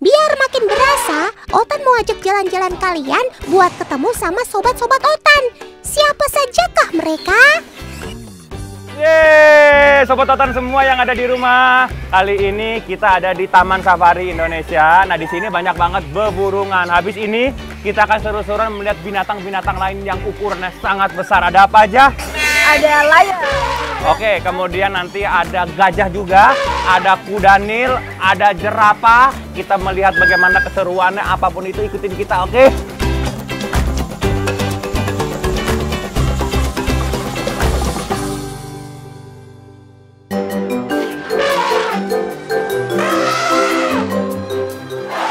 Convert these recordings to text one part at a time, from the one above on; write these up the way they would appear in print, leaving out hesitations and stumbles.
Biar makin berasa, Otan mau ajak jalan-jalan kalian buat ketemu sama sobat-sobat Otan. Siapa sajakah mereka? Yeay, Sobat Otan semua yang ada di rumah. Kali ini kita ada di Taman Safari Indonesia. Nah, di sini banyak banget beburungan. Habis ini kita akan seru-seruan melihat binatang-binatang lain yang ukurannya sangat besar. Ada apa aja? Ada layar. Oke, kemudian nanti ada gajah juga, ada kuda nil, ada jerapah. Kita melihat bagaimana keseruannya, apapun itu ikutin kita, oke?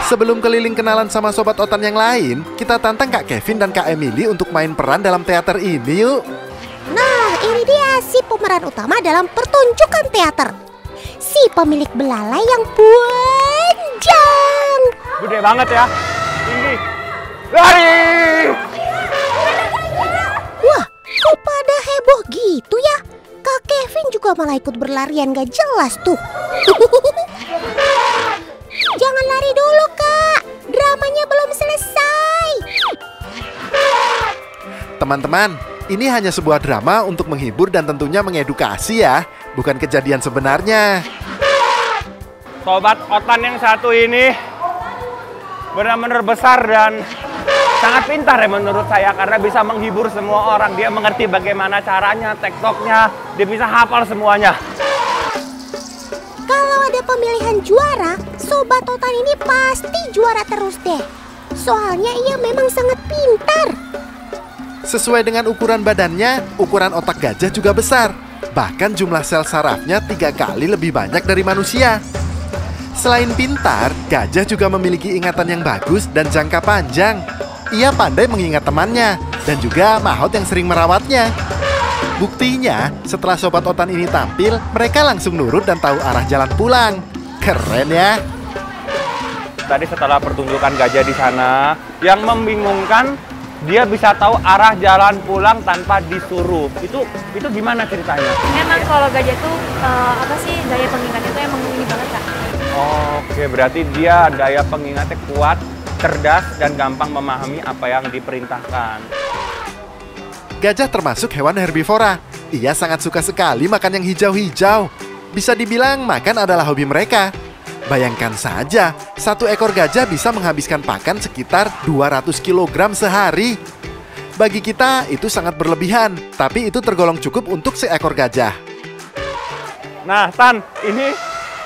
Sebelum keliling kenalan sama Sobat Otan yang lain, kita tantang Kak Kevin dan Kak Emily untuk main peran dalam teater ini yuk. Nah, ini dia si pemeran utama dalam pertunjukan teater. Si pemilik belalai yang panjang. Gede banget ya, tinggi. Lari! Wah, kok pada heboh gitu ya? Kak Kevin juga malah ikut berlarian gak jelas tuh. Jangan lari dulu, Kak. Dramanya belum selesai. Teman-teman, ini hanya sebuah drama untuk menghibur dan tentunya mengedukasi ya, bukan kejadian sebenarnya. Sobat Otan yang satu ini benar-benar besar dan sangat pintar ya menurut saya, karena bisa menghibur semua orang. Dia mengerti bagaimana caranya, tektoknya, dia bisa hafal semuanya. Kalau ada pemilihan juara, Sobat Otan ini pasti juara terus deh. Soalnya ia memang sangat pintar. Sesuai dengan ukuran badannya, ukuran otak gajah juga besar. Bahkan jumlah sel sarafnya 3 kali lebih banyak dari manusia. Selain pintar, gajah juga memiliki ingatan yang bagus dan jangka panjang. Ia pandai mengingat temannya dan juga maut yang sering merawatnya. Buktinya, setelah Sobat Otan ini tampil, mereka langsung nurut dan tahu arah jalan pulang. Keren ya. Tadi setelah pertunjukan gajah di sana, yang membingungkan dia bisa tahu arah jalan pulang tanpa disuruh. Itu gimana ceritanya? Memang kalau gajah tuh daya pengingatnya tuh emang ini banget, Kak. Oke, berarti dia daya pengingatnya kuat, cerdas, dan gampang memahami apa yang diperintahkan. Gajah termasuk hewan herbivora. Ia sangat suka sekali makan yang hijau-hijau. Bisa dibilang makan adalah hobi mereka. Bayangkan saja, satu ekor gajah bisa menghabiskan pakan sekitar 200 kg sehari. Bagi kita itu sangat berlebihan, tapi itu tergolong cukup untuk seekor gajah. Nah, Tan, ini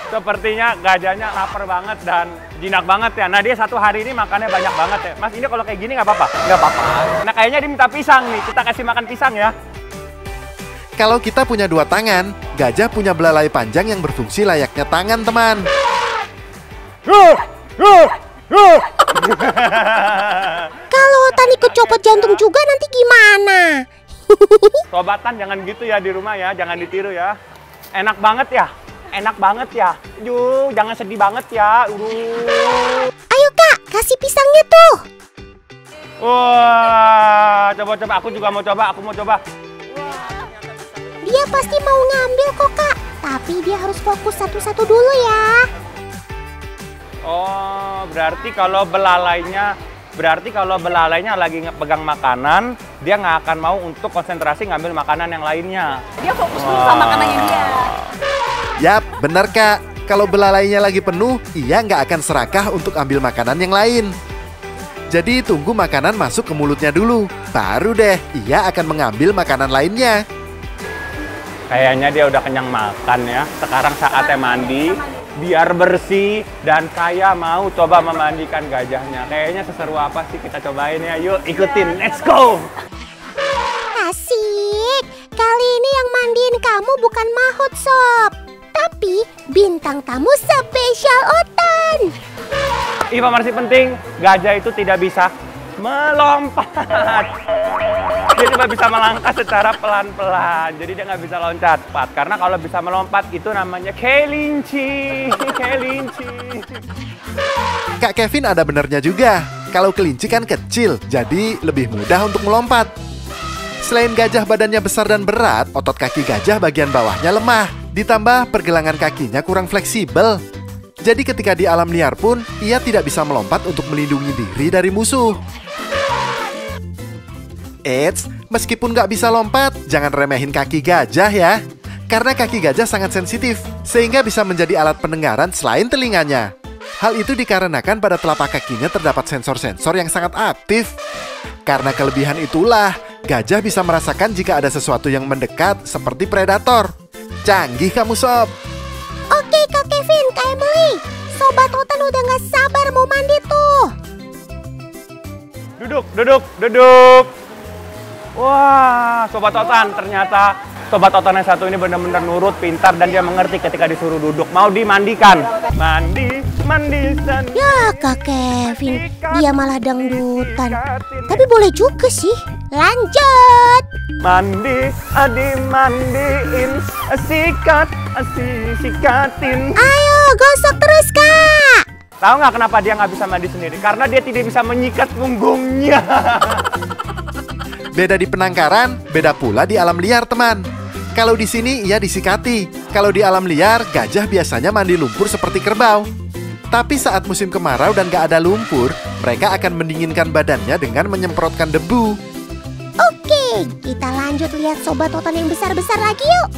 sepertinya gajahnya lapar banget dan jinak banget ya. Nah, dia satu hari ini makannya banyak banget ya. Mas, ini kalau kayak gini nggak apa-apa? Nggak apa-apa. Nah, kayaknya dia minta pisang nih. Kita kasih makan pisang ya. Kalau kita punya 2 tangan, gajah punya belalai panjang yang berfungsi layaknya tangan, teman. Kalau Otan ikut copot jantung juga nanti gimana? Sobatan jangan gitu ya di rumah ya, jangan ditiru ya. Enak banget ya, enak banget ya. Yuh, jangan sedih banget ya. Ayo Kak, kasih pisangnya tuh. Wah, coba-coba. Aku juga mau coba, aku mau coba. Dia pasti mau ngambil kok Kak, tapi dia harus fokus satu-satu dulu ya. Oh, berarti kalau belalainya lagi pegang makanan, dia nggak akan mau untuk konsentrasi ngambil makanan yang lainnya. Dia fokus dulu sama makanannya dia. Yap, benar Kak. Kalau belalainya lagi penuh, ia nggak akan serakah untuk ambil makanan yang lain. Jadi tunggu makanan masuk ke mulutnya dulu, baru deh ia akan mengambil makanan lainnya. Kayaknya dia udah kenyang makan ya. Sekarang saatnya mandi, biar bersih, dan saya mau coba memandikan gajahnya. Kayaknya seseru apa sih, kita cobain ya. Yuk ikutin, let's go! Asik, kali ini yang mandiin kamu bukan Mahut Sob, tapi bintang tamu spesial Otan. Informasi penting, gajah itu tidak bisa melompat. Dia cuma bisa melangkah secara pelan-pelan, jadi dia nggak bisa loncat. Karena kalau bisa melompat itu namanya kelinci. Kelinci. Kak Kevin ada benernya juga. Kalau kelinci kan kecil, jadi lebih mudah untuk melompat. Selain gajah badannya besar dan berat, otot kaki gajah bagian bawahnya lemah. Ditambah pergelangan kakinya kurang fleksibel. Jadi ketika di alam liar pun, ia tidak bisa melompat untuk melindungi diri dari musuh. Eits, meskipun nggak bisa lompat, jangan remehin kaki gajah ya. Karena kaki gajah sangat sensitif, sehingga bisa menjadi alat pendengaran selain telinganya. Hal itu dikarenakan pada telapak kakinya terdapat sensor-sensor yang sangat aktif. Karena kelebihan itulah, gajah bisa merasakan jika ada sesuatu yang mendekat seperti predator. Canggih kamu sob. Oke Kak Kevin, Kak Emily, Sobat Otan udah gak sabar mau mandi tuh. Duduk. Wah, Sobat Otan, ternyata Sobat Otan yang satu ini benar-benar nurut, pintar, dan dia mengerti ketika disuruh duduk. Mau dimandikan. Mandi san. Ya Kak Kevin, dia malah dangdutan. Tapi boleh juga sih. Lanjut. Mandi, mandiin, sikatin. Ayo gosok terus Kak. Tahu nggak kenapa dia nggak bisa mandi sendiri? Karena dia tidak bisa menyikat punggungnya. Beda di penangkaran, beda pula di alam liar teman. Kalau di sini ia disikati. Kalau di alam liar, gajah biasanya mandi lumpur seperti kerbau. Tapi saat musim kemarau dan gak ada lumpur, mereka akan mendinginkan badannya dengan menyemprotkan debu. Oke, kita lanjut lihat Sobat Otan yang besar-besar lagi yuk.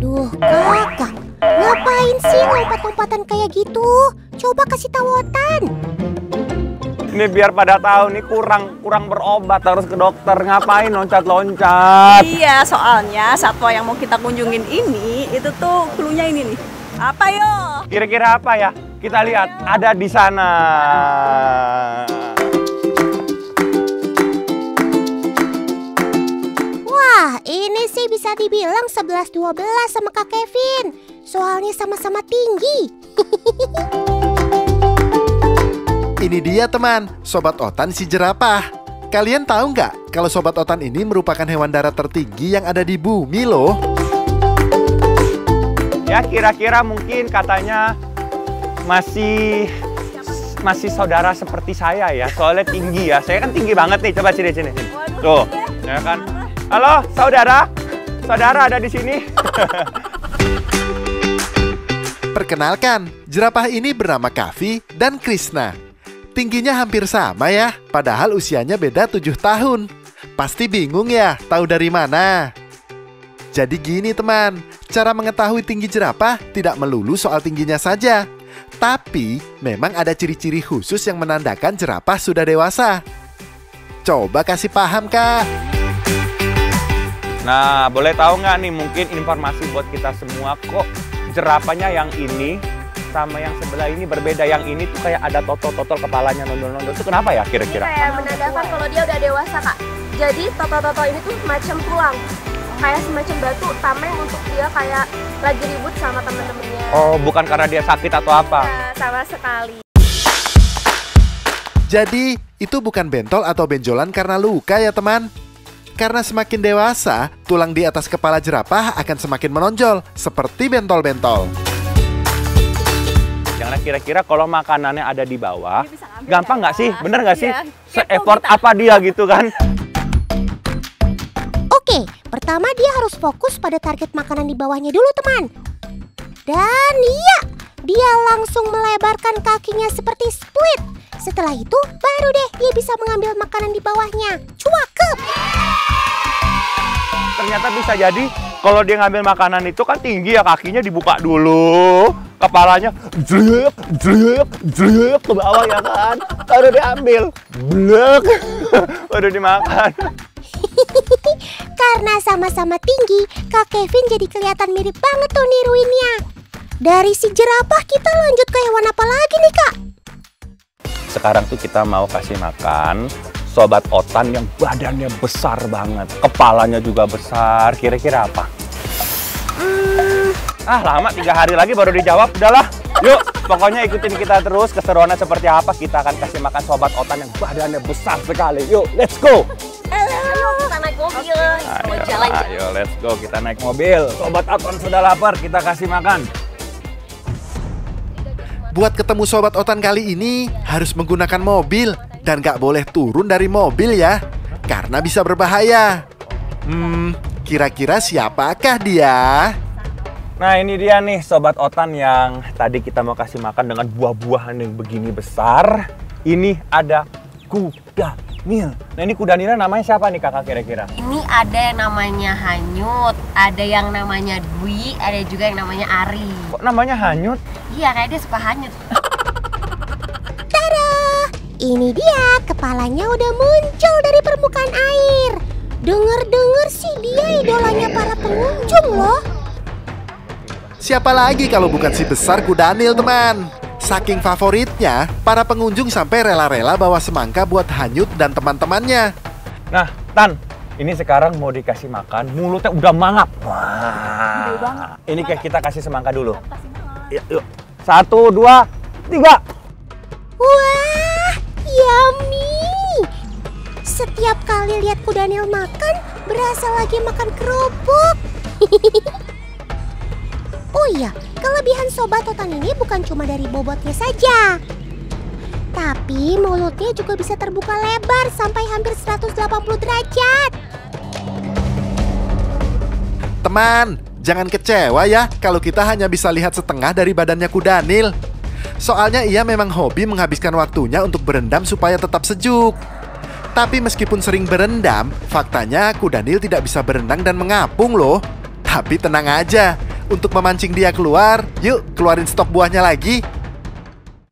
Duh kakak, ngapain sih lompat-lompatan kayak gitu? Coba kasih tahu Otan. Ini biar pada tahu nih kurang berobat, harus ke dokter. Ngapain loncat-loncat? Iya, soalnya satwa yang mau kita kunjungin ini itu tuh cluenya ini nih. Apa yo? Kira-kira apa ya? Kita lihat, ada di sana. Wah, ini sih bisa dibilang 11-12 sama Kak Kevin. Soalnya sama-sama tinggi. Ini dia teman, Sobat Otan si jerapah. Kalian tahu nggak kalau Sobat Otan ini merupakan hewan darat tertinggi yang ada di bumi loh? Ya kira-kira mungkin katanya masih saudara seperti saya ya. Soalnya tinggi ya, saya kan tinggi banget nih. Coba sini. Tuh, ya kan. Halo saudara ada di sini. Perkenalkan, jerapah ini bernama Kavi dan Krishna. Tingginya hampir sama ya, padahal usianya beda 7 tahun. Pasti bingung ya, tahu dari mana? Jadi gini teman, cara mengetahui tinggi jerapah tidak melulu soal tingginya saja. Tapi memang ada ciri-ciri khusus yang menandakan jerapah sudah dewasa. Coba kasih paham Kak. Nah, boleh tahu nggak nih mungkin informasi buat kita semua, kok jerapahnya yang ini sama yang sebelah ini berbeda. Yang ini tuh kayak ada totol-totol kepalanya nondol-nondol. Itu kenapa ya kira-kira? Kayak menandakan kalau dia udah dewasa Kak. Jadi totol-totol ini tuh macam tulang. Kayak semacam batu tameng untuk dia kayak lagi ribut sama temen-temennya. Oh, bukan karena dia sakit atau apa? Nah, sama sekali. Jadi itu bukan bentol atau benjolan karena luka ya teman. Karena semakin dewasa, tulang di atas kepala jerapah akan semakin menonjol, seperti bentol-bentol. Yang kira-kira kalau makanannya ada di bawah, gampang nggak sih? Bener nggak sih? Iya. Se-effort apa dia gitu kan? Oke, pertama dia harus fokus pada target makanan di bawahnya dulu teman. Dan iya, dia langsung melebarkan kakinya seperti split. Setelah itu, baru deh dia bisa mengambil makanan di bawahnya. Cuakep! Ternyata bisa jadi kalau dia ngambil makanan itu kan tinggi ya, kakinya dibuka dulu, kepalanya jlek ke bawah ya kan, baru diambil, blek, baru dimakan. Karena sama-sama tinggi, Kak Kevin jadi kelihatan mirip banget tuh niruinnya. Dari si jerapah kita lanjut ke hewan apa lagi nih Kak? Sekarang tuh kita mau kasih makan Sobat Otan yang badannya besar banget, kepalanya juga besar. Kira-kira apa? Lama 3 hari lagi baru dijawab. Udahlah, yuk pokoknya ikutin kita terus. Keseruannya seperti apa, kita akan kasih makan Sobat Otan yang badannya besar sekali. Yuk, let's go. Ayo kita naik mobil. Mau jalan. Ayo, let's go, kita naik mobil. Sobat Otan sudah lapar, kita kasih makan. Buat ketemu Sobat Otan kali ini harus menggunakan mobil dan gak boleh turun dari mobil ya, karena bisa berbahaya. Kira-kira siapakah dia? Nah ini dia nih Sobat Otan yang tadi kita mau kasih makan dengan buah-buahan yang begini besar. Ini ada kudanil. Nah ini kudanilnya namanya siapa nih kakak kira-kira? Ini ada yang namanya Hanyut, ada yang namanya Dwi, ada juga yang namanya Ari. Kok namanya Hanyut? Iya, kayak dia suka hanyut. Tada! Ini dia, kepalanya udah muncul dari permukaan air. Dengar-dengar sih dia idolanya para pengunjung loh. Siapa lagi kalau bukan si besar kudanil, teman? Saking favoritnya, para pengunjung sampai rela-rela bawa semangka buat Hanyut dan teman-temannya. Nah Tan, ini sekarang mau dikasih makan, mulutnya udah mangap. Wah. Ini kayak kita kasih semangka dulu. Yuk. 1, 2, 3. Wah, yummy. Setiap kali lihat kudanil makan, berasa lagi makan kerupuk. Oh iya, kelebihan Sobat Otan ini bukan cuma dari bobotnya saja. Tapi mulutnya juga bisa terbuka lebar sampai hampir 180 derajat. Teman, jangan kecewa ya kalau kita hanya bisa lihat setengah dari badannya kudanil. Soalnya ia memang hobi menghabiskan waktunya untuk berendam supaya tetap sejuk. Tapi meskipun sering berendam, faktanya kudanil tidak bisa berenang dan mengapung loh. Tapi tenang aja, untuk memancing dia keluar, yuk keluarin stok buahnya lagi.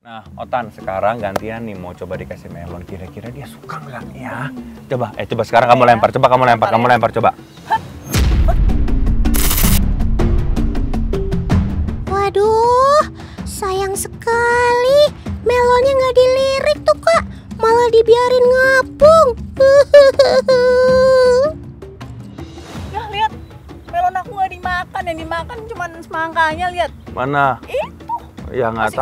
Nah Otan, sekarang gantian nih mau coba dikasih melon. Kira-kira dia suka nggak ya? Coba sekarang kamu lempar. Coba kamu lempar, coba. Waduh, sayang sekali. Melonnya nggak dilirik tuh kak, malah dibiarin ngapung. Ya lihat, melon aku nggak dimakan, yang dimakan cuma semangkanya, lihat. Mana? Itu. Ya nggak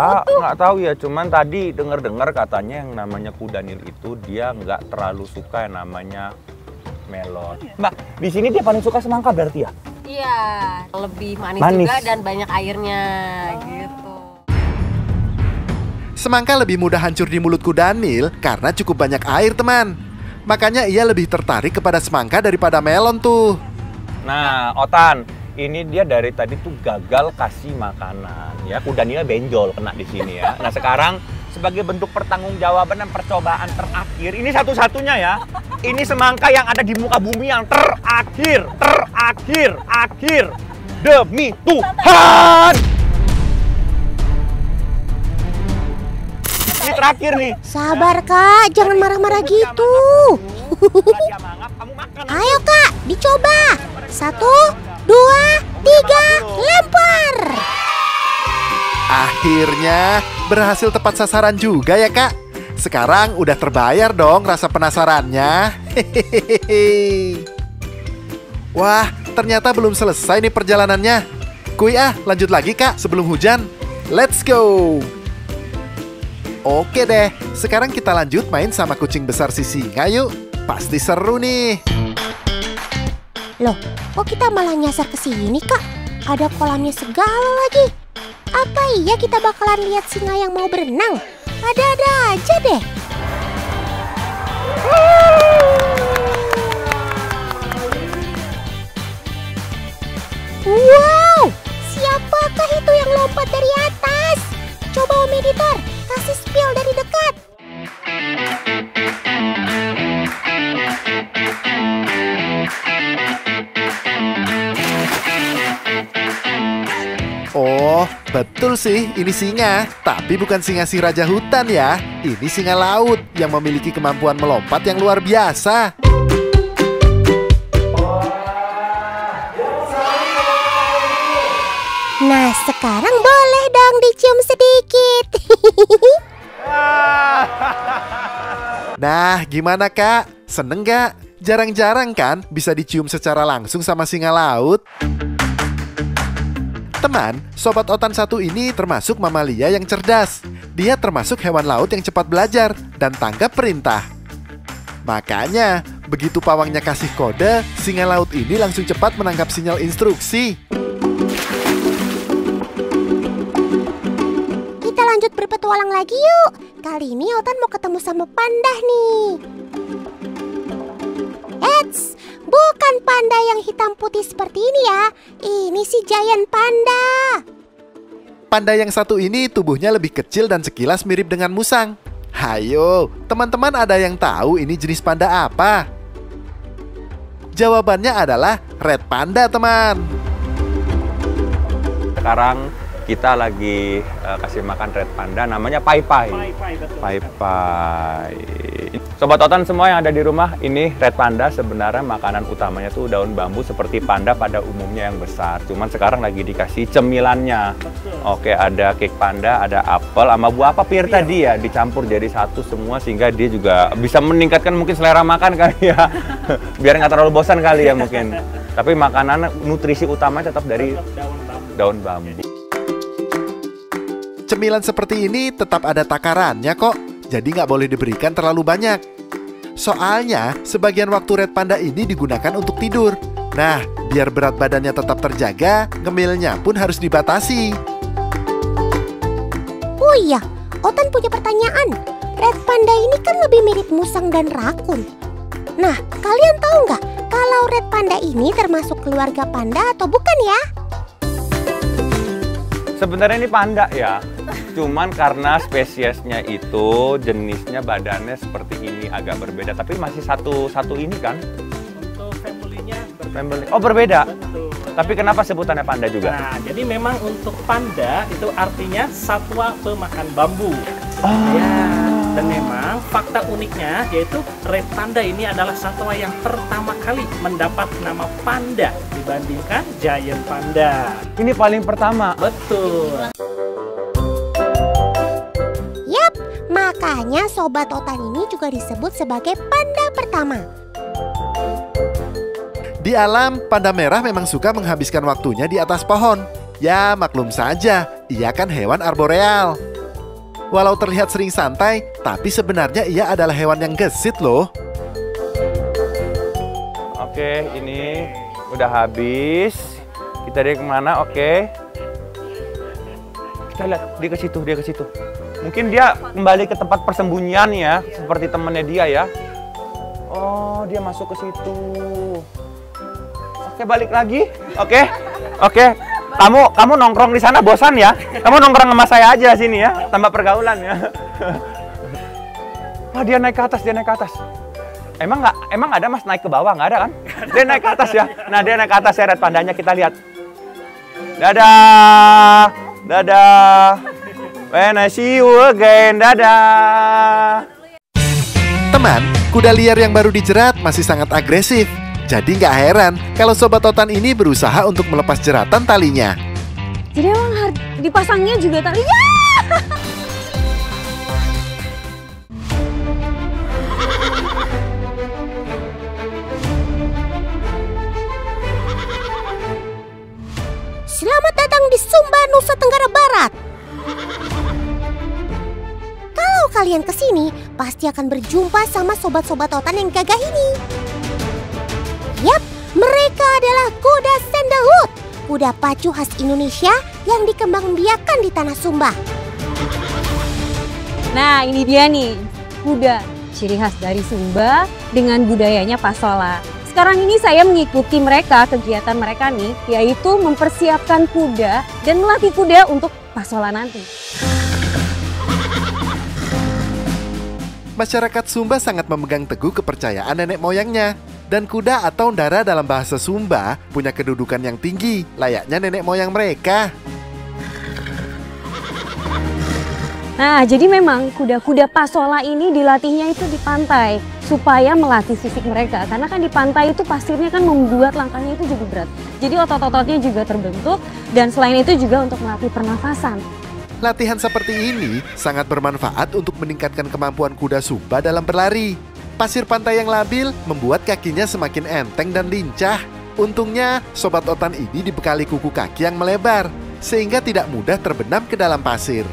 tahu ya. Cuman tadi dengar katanya yang namanya kudanil itu dia nggak terlalu suka yang namanya melon. Mbak, di sini dia paling suka semangka berarti ya? Iya, lebih manis Manis. juga dan banyak airnya gitu. Semangka lebih mudah hancur di mulut kudanil karena cukup banyak air, teman. Makanya ia lebih tertarik kepada semangka daripada melon tuh. Nah, Otan, ini dia dari tadi tuh gagal kasih makanan ya. Kudanilnya benjol kena di sini ya. Nah, sekarang sebagai bentuk pertanggungjawaban dan percobaan terakhir, ini satu-satunya ya. Ini semangka yang ada di muka bumi yang terakhir demi Tuhan. Ini terakhir nih. Sabar kak, jangan marah-marah gitu. Dia mangap, kamu makan. Ayo kak, dicoba. 1, 2, 3, lempar. Akhirnya berhasil tepat sasaran juga ya kak. Sekarang udah terbayar dong rasa penasarannya. Hehehe. Wah, ternyata belum selesai nih perjalanannya. Kuy lanjut lagi kak sebelum hujan. Let's go. Oke deh, sekarang kita lanjut main sama kucing besar si singa yuk. Pasti seru nih. Loh, kok kita malah nyasar ke sini kak? Ada kolamnya segala lagi. Apa iya kita bakalan lihat singa yang mau berenang? Ada-ada aja deh. Wow, siapakah itu yang lompat dari atas? Coba Om Editor, kasih spill dari dekat. Oh, betul sih, ini singa. Tapi bukan singa si raja hutan ya. Ini singa laut yang memiliki kemampuan melompat yang luar biasa. Nah, sekarang boleh dong dicium sedikit. Nah, gimana kak? Seneng gak? Jarang-jarang kan bisa dicium secara langsung sama singa laut? Teman, Sobat Otan satu ini termasuk mamalia yang cerdas. Dia termasuk hewan laut yang cepat belajar dan tanggap perintah. Makanya, begitu pawangnya kasih kode, singa laut ini langsung cepat menangkap sinyal instruksi. Kita lanjut berpetualang lagi yuk. Kali ini Otan mau ketemu sama panda nih. Eits, Bukan panda yang hitam putih seperti ini ya. Ini si giant panda. Panda yang satu ini tubuhnya lebih kecil dan sekilas mirip dengan musang. Hayo, teman-teman ada yang tahu ini jenis panda apa? Jawabannya adalah red panda, teman. Sekarang kita lagi kasih makan red panda, namanya Pai Pai. Pai Pai. Sobat Otan semua yang ada di rumah, ini red panda sebenarnya makanan utamanya tuh daun bambu seperti panda pada umumnya yang besar. Cuman sekarang lagi dikasih cemilannya. Oke, ada cake panda, ada apel, sama buah apa Pir tadi ya, dicampur jadi satu semua sehingga dia juga bisa meningkatkan mungkin selera makan kali ya. Biar nggak terlalu bosan kali ya mungkin. Tapi makanan nutrisi utamanya tetap dari daun bambu. Cemilan seperti ini tetap ada takarannya kok, jadi nggak boleh diberikan terlalu banyak. Soalnya, sebagian waktu red panda ini digunakan untuk tidur. Nah, biar berat badannya tetap terjaga, ngemilnya pun harus dibatasi. Oh iya, Otan punya pertanyaan. Red panda ini kan lebih mirip musang dan rakun. Nah, kalian tahu nggak kalau red panda ini termasuk keluarga panda atau bukan ya? Sebenarnya ini panda ya, cuman karena spesiesnya itu jenisnya badannya seperti ini agak berbeda, tapi masih satu ini kan? Untuk family-nya berbeda. Oh berbeda. Betul. Tapi kenapa sebutannya panda juga? Nah, jadi memang untuk panda itu artinya satwa pemakan bambu. Ya, dan memang fakta uniknya yaitu red panda ini adalah satwa yang pertama kali mendapat nama panda dibandingkan giant panda. Ini paling pertama. Betul. Yap, makanya Sobat Otan ini juga disebut sebagai panda pertama. Di alam, panda merah memang suka menghabiskan waktunya di atas pohon. Ya, maklum saja, ia kan hewan arboreal. Walau terlihat sering santai, tapi sebenarnya ia adalah hewan yang gesit loh. Oke, ini udah habis. Kita dia kemana? Oke. Kita lihat, dia ke situ. Mungkin dia kembali ke tempat persembunyian ya, seperti temannya dia ya. Oh, dia masuk ke situ. Oke, balik lagi. Oke. Kamu nongkrong di sana bosan ya? Kamu nongkrong sama saya aja sini ya, tambah pergaulan ya. Wah, dia naik ke atas. Emang ada Mas naik ke bawah? Nggak ada kan? Dia naik ke atas ya. Nah, dia naik ke atas ya, red pandanya kita lihat. Dadah. When I see you again, dadah. Teman, kuda liar yang baru dijerat masih sangat agresif. Jadi nggak heran kalau Sobat Otan ini berusaha untuk melepas jeratan talinya. Jadi emang dipasangnya juga talinya. Selamat datang di Sumba, Nusa Tenggara Barat. Kalau kalian kesini, pasti akan berjumpa sama sobat-sobat Otan yang gagah ini. Yap, mereka adalah kuda sandalwood, kuda pacu khas Indonesia yang dikembangbiakan di tanah Sumba. Nah, ini dia nih, kuda ciri khas dari Sumba dengan budayanya pasola. Sekarang ini saya mengikuti mereka, kegiatan mereka nih, yaitu mempersiapkan kuda dan melatih kuda untuk pasola nanti. Masyarakat Sumba sangat memegang teguh kepercayaan nenek moyangnya. Dan kuda atau ndara dalam bahasa Sumba punya kedudukan yang tinggi, layaknya nenek moyang mereka. Nah, jadi memang kuda-kuda pasola ini dilatihnya itu di pantai supaya melatih fisik mereka. Karena kan di pantai itu pasirnya kan membuat langkahnya itu jadi berat. Jadi otot-ototnya juga terbentuk dan selain itu juga untuk melatih pernafasan. Latihan seperti ini sangat bermanfaat untuk meningkatkan kemampuan kuda Sumba dalam berlari. Pasir pantai yang labil membuat kakinya semakin enteng dan lincah. Untungnya, Sobat Otan ini dibekali kuku kaki yang melebar, sehingga tidak mudah terbenam ke dalam pasir.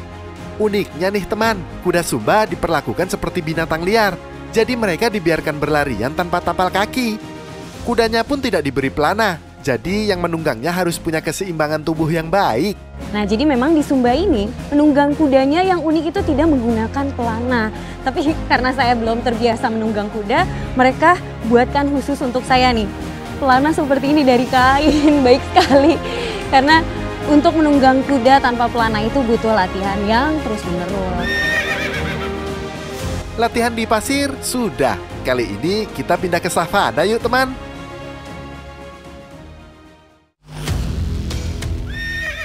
Uniknya nih teman, kuda Sumba diperlakukan seperti binatang liar. Jadi mereka dibiarkan berlarian tanpa tapal kaki. Kudanya pun tidak diberi pelana, jadi yang menunggangnya harus punya keseimbangan tubuh yang baik. Nah, jadi memang di Sumba ini, penunggang kudanya yang unik itu tidak menggunakan pelana. Tapi karena saya belum terbiasa menunggang kuda, mereka buatkan khusus untuk saya nih. pelana seperti ini dari kain. Baik sekali. Karena untuk menunggang kuda tanpa pelana itu butuh latihan yang terus-menerus. Latihan di pasir sudah. Kali ini kita pindah ke savana yuk teman.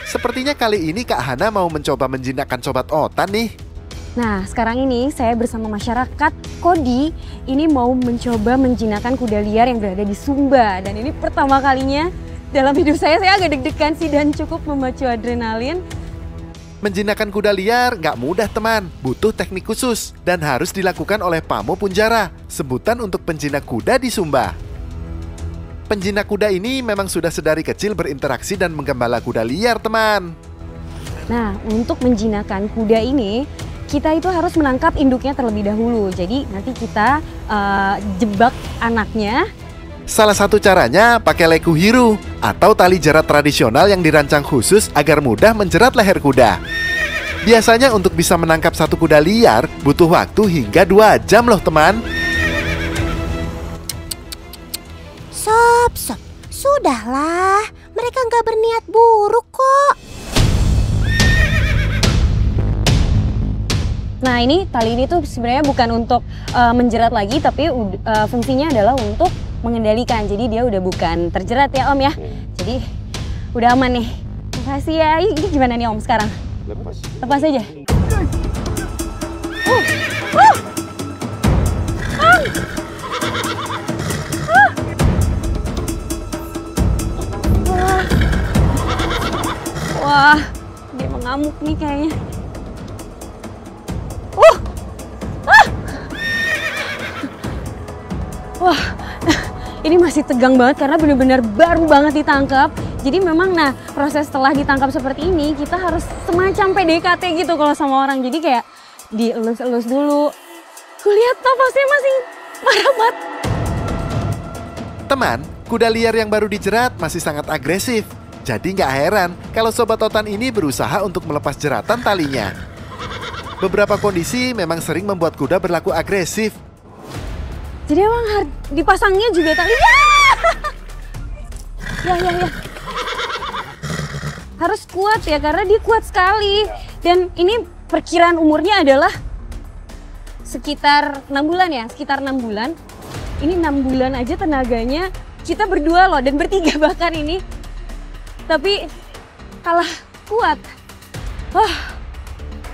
Sepertinya kali ini Kak Hana mau mencoba menjinakkan sobat otan nih. Nah, sekarang ini saya bersama masyarakat Kodi ini mau mencoba menjinakkan kuda liar yang berada di Sumba. Dan ini pertama kalinya dalam hidup saya agak deg-degan sih dan cukup memacu adrenalin. Menjinakkan kuda liar nggak mudah teman, butuh teknik khusus dan harus dilakukan oleh Pamo Punjara, sebutan untuk penjinak kuda di Sumba. Penjinak kuda ini memang sudah sedari kecil berinteraksi dan menggembala kuda liar teman. Nah, untuk menjinakkan kuda ini, kita itu harus menangkap induknya terlebih dahulu. Jadi nanti kita jebak anaknya. Salah satu caranya pakai leku hiru atau tali jerat tradisional yang dirancang khusus agar mudah menjerat leher kuda. Biasanya untuk bisa menangkap satu kuda liar butuh waktu hingga 2 jam loh teman. Sob, sudahlah. Mereka nggak berniat buruk kok. Nah ini tali ini tuh sebenarnya bukan untuk menjerat lagi, tapi fungsinya adalah untuk mengendalikan. Jadi dia udah bukan terjerat ya Om ya. Jadi udah aman nih. Makasih ya. Ini gimana nih Om sekarang? Lepas aja. Wah, dia mengamuk nih kayaknya. Wah, ini masih tegang banget karena benar-benar baru banget ditangkap. Jadi memang nah proses setelah ditangkap seperti ini kita harus semacam PDKT gitu kalau sama orang. Jadi kayak dielus-elus dulu. Kulihat napasnya masih parah banget. Teman, kuda liar yang baru dijerat masih sangat agresif. Jadi nggak heran kalau sobat otan ini berusaha untuk melepas jeratan talinya. Beberapa kondisi memang sering membuat kuda berlaku agresif. Jadi emang dipasangnya juga tali. Ya. Harus kuat ya karena dia kuat sekali. Dan ini perkiraan umurnya adalah sekitar 6 bulan ya, sekitar 6 bulan. Ini 6 bulan aja tenaganya kita berdua loh dan bertiga bahkan ini. Tapi kalah kuat.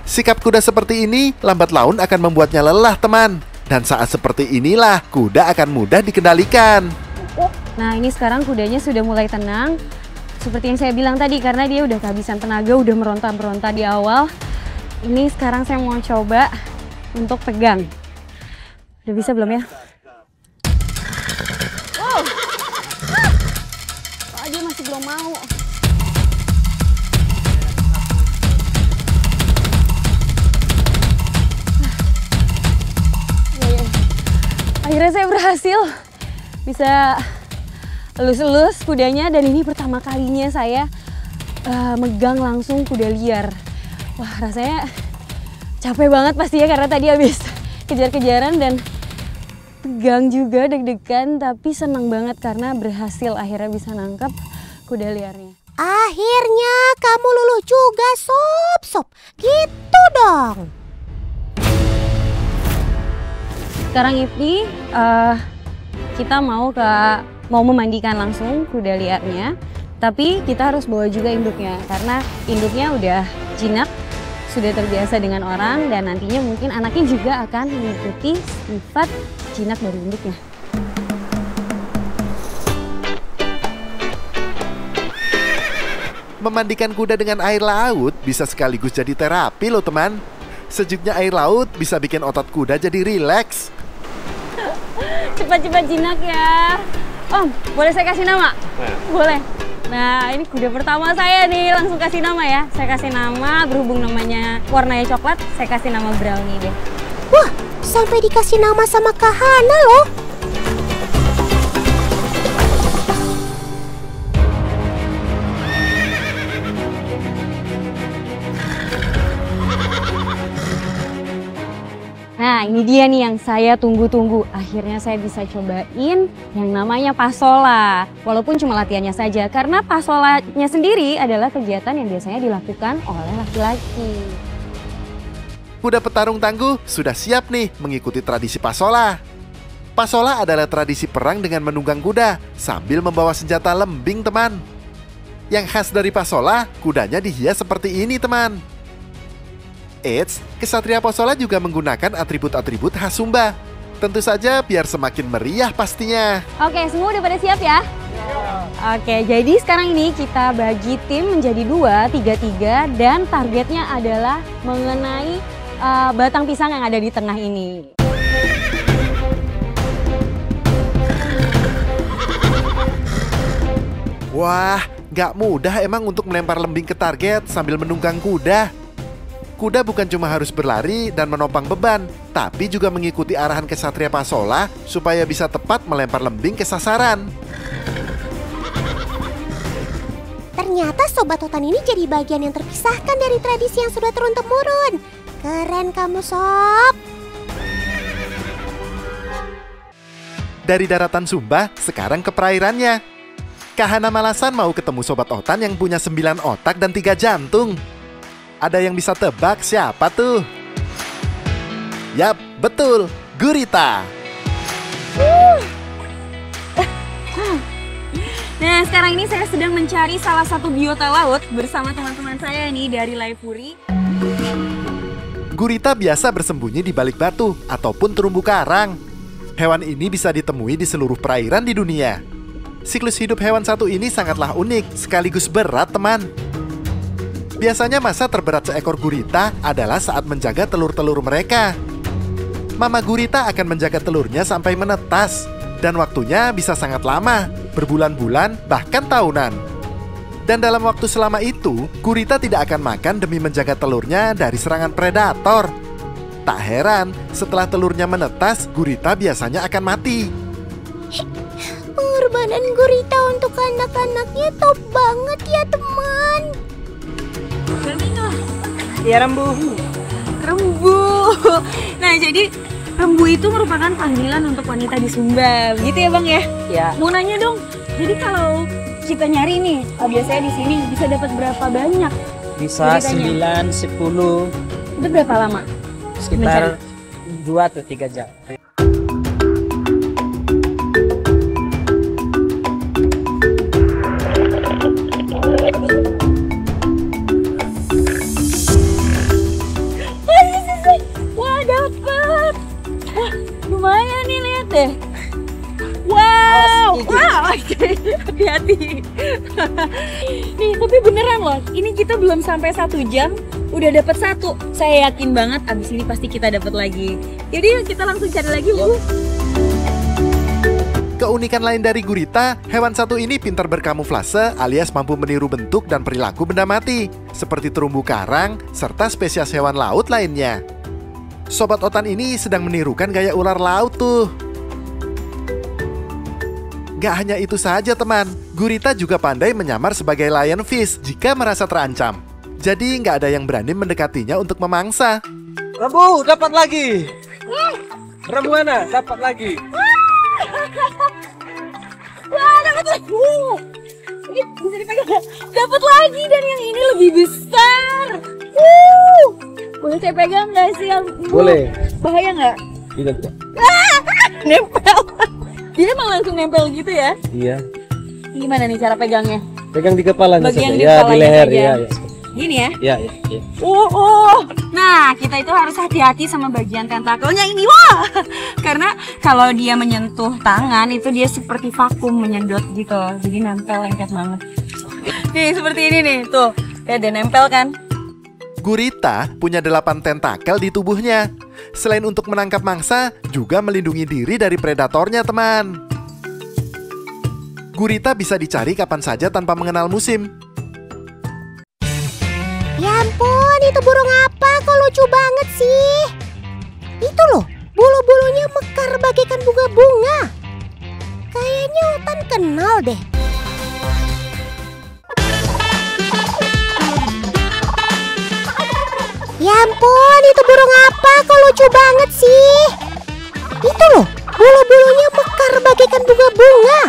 Sikap kuda seperti ini lambat laun akan membuatnya lelah teman. Dan saat seperti inilah kuda akan mudah dikendalikan. Nah ini sekarang kudanya sudah mulai tenang. Seperti yang saya bilang tadi karena dia udah kehabisan tenaga, udah meronta-meronta di awal. Ini sekarang saya mau coba untuk pegang. Udah bisa belum ya? Wow. Dia masih belum mau. Akhirnya saya berhasil bisa elus-elus kudanya dan ini pertama kalinya saya megang langsung kuda liar. Wah rasanya capek banget pasti ya karena tadi habis kejar-kejaran dan tegang juga deg-degan tapi senang banget karena berhasil akhirnya bisa nangkap kuda liarnya. Akhirnya kamu luluh juga sob. Gitu dong. Sekarang ini kita mau memandikan langsung kuda liarnya, tapi kita harus bawa juga induknya karena induknya udah jinak, sudah terbiasa dengan orang dan nantinya mungkin anaknya juga akan mengikuti sifat jinak dari induknya. Memandikan kuda dengan air laut bisa sekaligus jadi terapi loh teman. Sejuknya air laut bisa bikin otot kuda jadi rileks. Cepat-cepat jinak ya. Om, boleh saya kasih nama? Boleh. Nah, ini kuda pertama saya nih, langsung kasih nama ya. Saya kasih nama, berhubung namanya warnanya coklat, saya kasih nama Brownie deh. Wah, sampai dikasih nama sama Kak Hana loh. Nah, Nah, ini dia nih yang saya tunggu-tunggu. Akhirnya saya bisa cobain yang namanya pasola. Walaupun cuma latihannya saja, karena pasolanya sendiri adalah kegiatan yang biasanya dilakukan oleh laki-laki. Kuda petarung tangguh sudah siap nih mengikuti tradisi pasola. Pasola adalah tradisi perang dengan menunggang kuda sambil membawa senjata lembing, teman. Yang khas dari pasola, kudanya dihias seperti ini, teman. Eits, kesatria pasola juga menggunakan atribut-atribut khas Sumba. Tentu saja biar semakin meriah pastinya. Oke, semua udah pada siap ya? Oke, jadi sekarang ini kita bagi tim menjadi 2, 3-3, dan targetnya adalah mengenai batang pisang yang ada di tengah ini. Wah, gak mudah emang untuk melempar lembing ke target sambil menunggang kuda. Kuda bukan cuma harus berlari dan menopang beban, tapi juga mengikuti arahan kesatria pasola supaya bisa tepat melempar lembing ke sasaran. Ternyata Sobat Otan ini jadi bagian yang terpisahkan dari tradisi yang sudah turun-temurun. Keren kamu, Sob. Dari daratan Sumba, sekarang ke perairannya. Kahana Malasan mau ketemu Sobat Otan yang punya 9 otak dan 3 jantung. Ada yang bisa tebak siapa tuh? Yap, betul, Gurita. Nah, sekarang ini saya sedang mencari salah satu biota laut bersama teman-teman saya nih dari Laipuri. Gurita biasa bersembunyi di balik batu ataupun terumbu karang. Hewan ini bisa ditemui di seluruh perairan di dunia. Siklus hidup hewan satu ini sangatlah unik, sekaligus berat, teman. Biasanya masa terberat seekor gurita adalah saat menjaga telur-telur mereka. Mama gurita akan menjaga telurnya sampai menetas, dan waktunya bisa sangat lama, berbulan-bulan, bahkan tahunan. Dan dalam waktu selama itu, gurita tidak akan makan demi menjaga telurnya dari serangan predator. Tak heran, setelah telurnya menetas, gurita biasanya akan mati. Pengorbanan gurita untuk anak-anaknya top banget ya, teman. Ya, rembu. Rembu. Nah, jadi rembu itu merupakan panggilan untuk wanita di Sumba. Begitu ya, Bang ya? Ya. Mau nanya dong. Jadi kalau kita nyari nih, biasanya di sini bisa dapat berapa banyak? Bisa Guritanya? 9, 10, Itu berapa lama? sekitar 2 atau 3 jam. Wah, dapet. Wah, lumayan nih, lihat deh. Wow, wow, oke, hati-hati. Nih, tapi beneran loh, ini kita belum sampai 1 jam, udah dapat 1. Saya yakin banget abis ini pasti kita dapat lagi. Jadi yuk kita langsung cari lagi, Bu. Keunikan lain dari gurita, hewan satu ini pintar berkamuflase alias mampu meniru bentuk dan perilaku benda mati, seperti terumbu karang, serta spesies hewan laut lainnya. Sobat Otan ini sedang menirukan gaya ular laut tuh. Gak hanya itu saja, teman. Gurita juga pandai menyamar sebagai lionfish jika merasa terancam. Jadi nggak ada yang berani mendekatinya untuk memangsa. Rembu, dapat lagi. Rembu mana? Dapat lagi. Wah, dapat lagi. Ini bisa dipegang. Dapat lagi dan yang ini lebih besar. Boleh saya pegang nggak sih? Boleh. Bahaya nggak? Tidak. Nempel. Dia emang langsung nempel gitu ya? Iya. Gimana nih cara pegangnya? Pegang di kepalanya Bagian saja. di Ya, di kepalanya leher. saja. Ya, ya. Gini ya? Ya, ya, ya. Nah, kita itu harus hati-hati sama bagian tentakelnya ini. Wah! Karena kalau dia menyentuh tangan itu dia seperti vakum menyedot gitu. Jadi nempel lengket banget. Nih, seperti ini nih. Tuh, ya ada nempel kan? Gurita punya 8 tentakel di tubuhnya. Selain untuk menangkap mangsa, juga melindungi diri dari predatornya, teman. Gurita bisa dicari kapan saja tanpa mengenal musim. Ya ampun, itu burung apa? Kok lucu banget sih? Itu loh, bulu-bulunya mekar bagaikan bunga-bunga. Kayaknya Otan kenal deh. Ya ampun, itu burung apa? Kok lucu banget sih? Itu loh, bulu-bulunya mekar bagaikan bunga-bunga.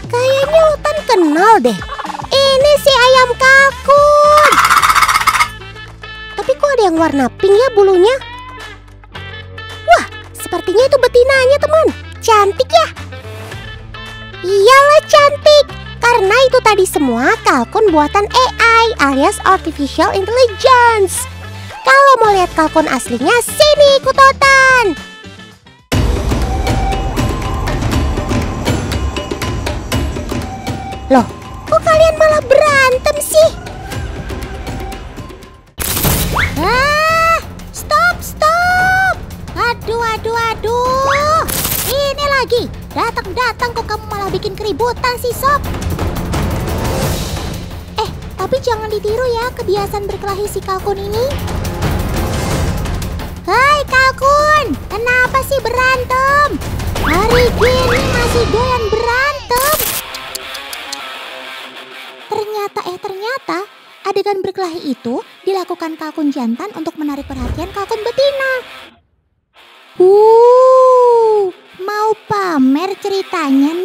Kayaknya Utan kenal deh. Ini si ayam kalkun. Tapi kok ada yang warna pink ya bulunya? Wah, sepertinya itu betinanya teman. Cantik ya? Iyalah cantik. Karena itu tadi semua kalkun buatan AI alias Artificial Intelligence. Kalau mau lihat kalkun aslinya, sini ikut Otan. Loh, kok kalian malah berantem sih? Stop. Aduh. Ini lagi, datang kok kamu malah bikin keributan sih, Sob. Tapi jangan ditiru ya kebiasaan berkelahi si kalkun ini. Hai kalkun, kenapa sih berantem? Hari gini masih doyan berantem. Ternyata adegan berkelahi itu dilakukan kalkun jantan untuk menarik perhatian kalkun betina. Mau pamer ceritanya